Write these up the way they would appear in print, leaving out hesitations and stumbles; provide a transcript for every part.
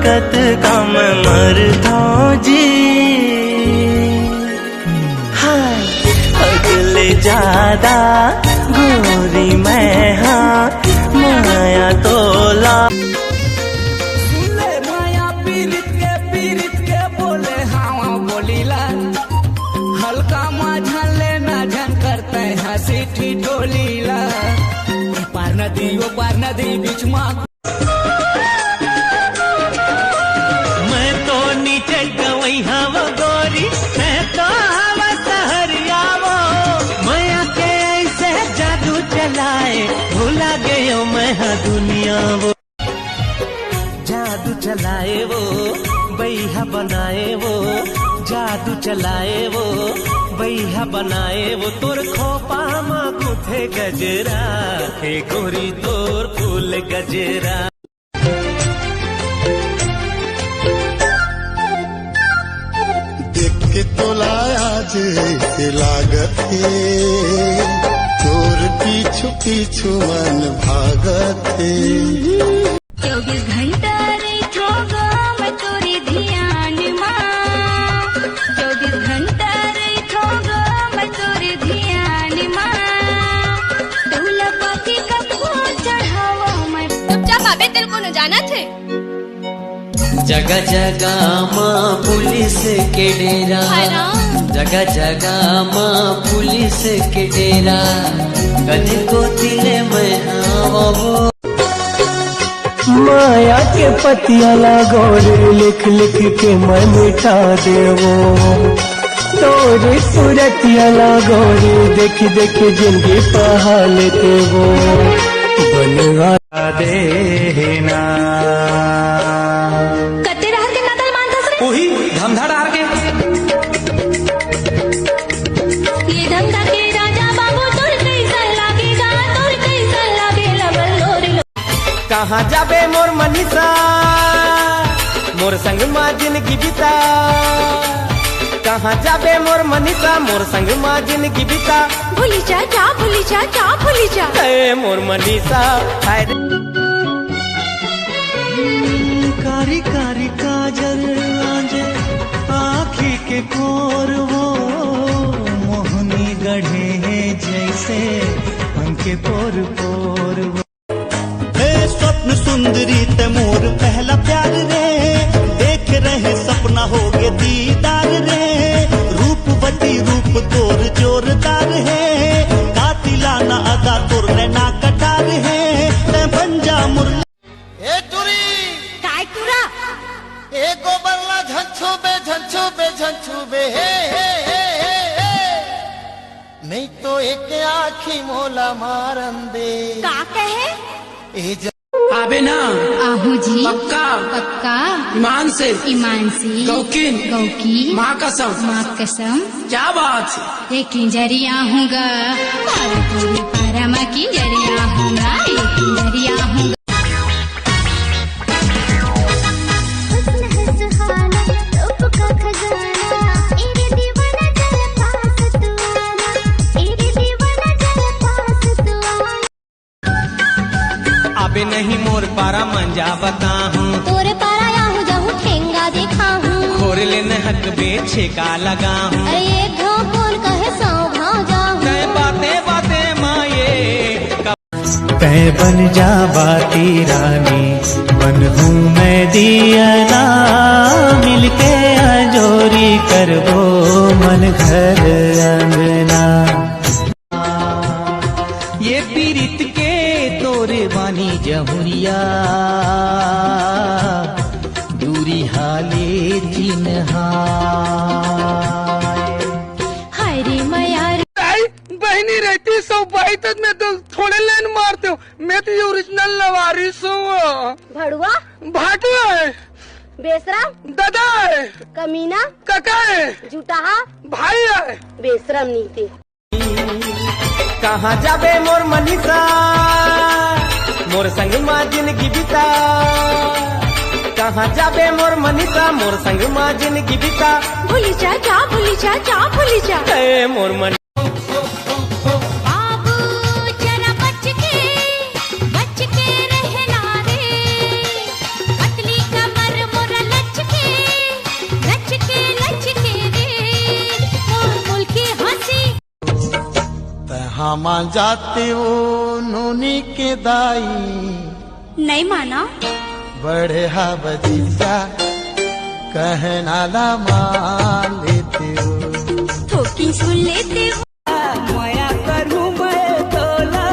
ताकत का मैं मरता जी। हाय अगले ज्यादा गोरी मैं हाँ माया तोला। माया पीरित के बोले हाँ बोलीला हल्का माझा लेना झन करते हंसी ठिठोलीला। पार नदी बीच माँ मैं तो नीचे गवई हवा गोरी मैं तो हवा सहरिया वो माया के ऐसे जादू चलाए भूला गयो मैं हाँ दुनिया वो। जादू चलाए वो बैहा बनाए वो जादू चलाए वो बैहा बनाए वो तोर खोपा माँ गुथे गजरा हे गोरी तोर फूल गजरा। देख के तो लाया जे लागत है तोर पीछू मन भागत है। 24 घंटा रही मैं तोरी ध्यान माँ 24 घंटा रही मैं तोरी ध्यान माँ तोला पाती कब चढ़ावा मैं चुपचाप आबे तेरे को न जाना थे। जगह जगह माँ पुलिस के डेरा जगह जगह माँ पुलिस के डेरा कद को दिले में वो माया के पतिया लागोरे लिख लिख के मैं मिटा देवो तोरे सूरतिया लागोरे देख देख जिंदगी पहा लेते वो बनवा देना वही धमधड़ आर के ये धमधा के राजा बाबू तोर कैसा लागेगा तोर कैसा लागेला बल्लोरी। कहाँ जाबे मोर मनीषा मोर संग माँ जिंदगी बिता कहाँ जाबे मोर मनीषा मोर संग माँ जिंदगी बिता भूली जा भूली जा भूली जा मोर मनीषा कारी कारी काजल आजे आँखी के कोर वो मोहनी गढ़े जैसे पंखे पोर पोर वो। स्वप्न सुंदरी ते मोर पहला प्यार रे देख रहे सपना हो गे दीदार रे रूपवती रूप तोर जोरदार है कातिलाना अदा तोर नैना कटार है ते बन जा मुरली। ए टुरी काय तुरा ए गोबरला झंझू बे हे नहीं तो एक आखी मोला मारन दे। का कहे ए आबे ना आहू जी पक्का पक्का ईमान से गौकी माँ कसम क्या बात है। एक जरिया हूँगा पारमा की जरिया हूँगा एक जरिया हूँगा। अबे नहीं मोर पारा मंजा बता हूँ तोरे पारा या हूँ जाऊँ ठेंगा देखा हूँ खोर लेने हक बेचे का लगा हूँ। अरे एक घाव कौन कहे सौ भाव जाऊँ बातें बातें माये तय बन जा बाती रानी बन हूँ मैं दियना मिलके अजोरी करबो मन घर अंगना। ये पीरित के तोरे बानी जहुरिया दूरी हाले चिन्हा हरे मयार बहनी रहती सौ भाई तक मैं तो थोड़े लेन मारते हूँ मैं तो ये ओरिजिनल लवारिस हूँ। भड़ुआ भाटुआ है बेशरम दादा है कमीना काका है जुटाहा भाई है बेशरम नीति। कहाँ जाबे मोर मनीषा मोर संग माँ जिंदगी बिता कहाँ जाबे मोर मनीषा मोर संग माँ जिंदगी बिता भूली जा भूली जा मोर मन बाबू जरा बच के रहना रे पतली कमर हामा जाते हो नोनी के दाई नहीं माना बड़े हा बजीजा कहना ला मान लेते हो ठोकी सुन लेते हो माया करूं मैं तोला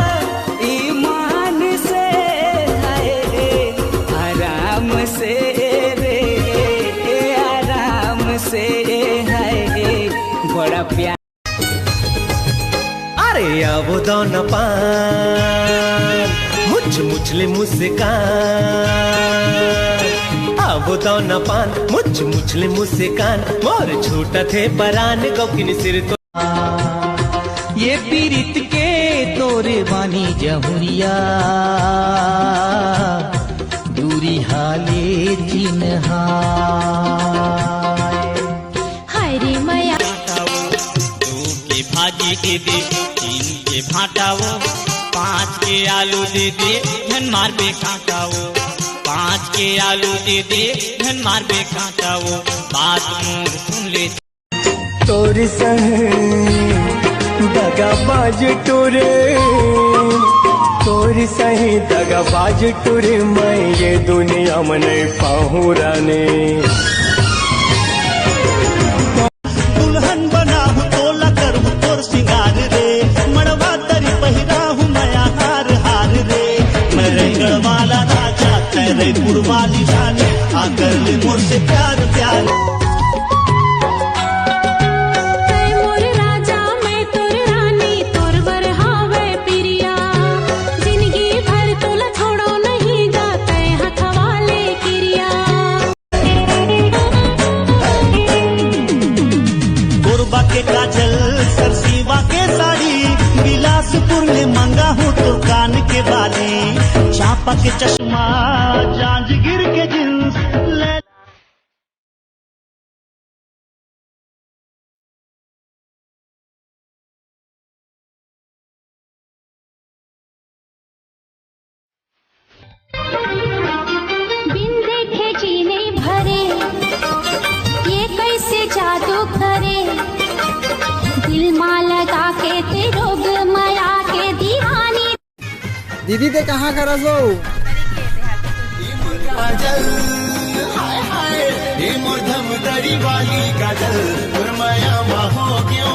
ईमान से हाय आराम से रे आराम से हाय बड़ा प्यार अरे अब दोन पान मुझले मुस्कान अब दोन पान मुझले मुस्कान मोर छूटा थे परान गौकिन सिर तो ये पीरित के तोरे बानी जहुरिया दूरी हाले चिन्हा हरे मया दो के भाजी दे दे 3 के भाटा वो 5 के आलू दे दे धन मार पे कांटा वो 5 के आलू दे दे धन मार पे कांटा वो बात मोर सुन ले तोर सही दगाबाज टोरे तोर सही दगाबाज टोरे मैं ये दुनिया में नहीं पाहूं राने दुल्हन बना हूँ तोला करूँ तोर सिंगार रे मड़वा तरी पहिरा हूँ नया हार हार रे मैं रंगड़ वाला राजा तेरे पुरवाली रानी आकर ले मोर से प्यार प्यार के काजल सरसीवा के साड़ी बिलासपुर में मंगा हूँ तो कान के बाली चापा के चश्मा जांजगीर के जींस ले बिन देखे जीने भरे ये कैसे जादू करे दिल मां लगा के ते रोग माया के दीवानी दीदी ते कहाँ करा सो काजल हाय हाय हे मोर धम दरी वाली काजल माया हो गया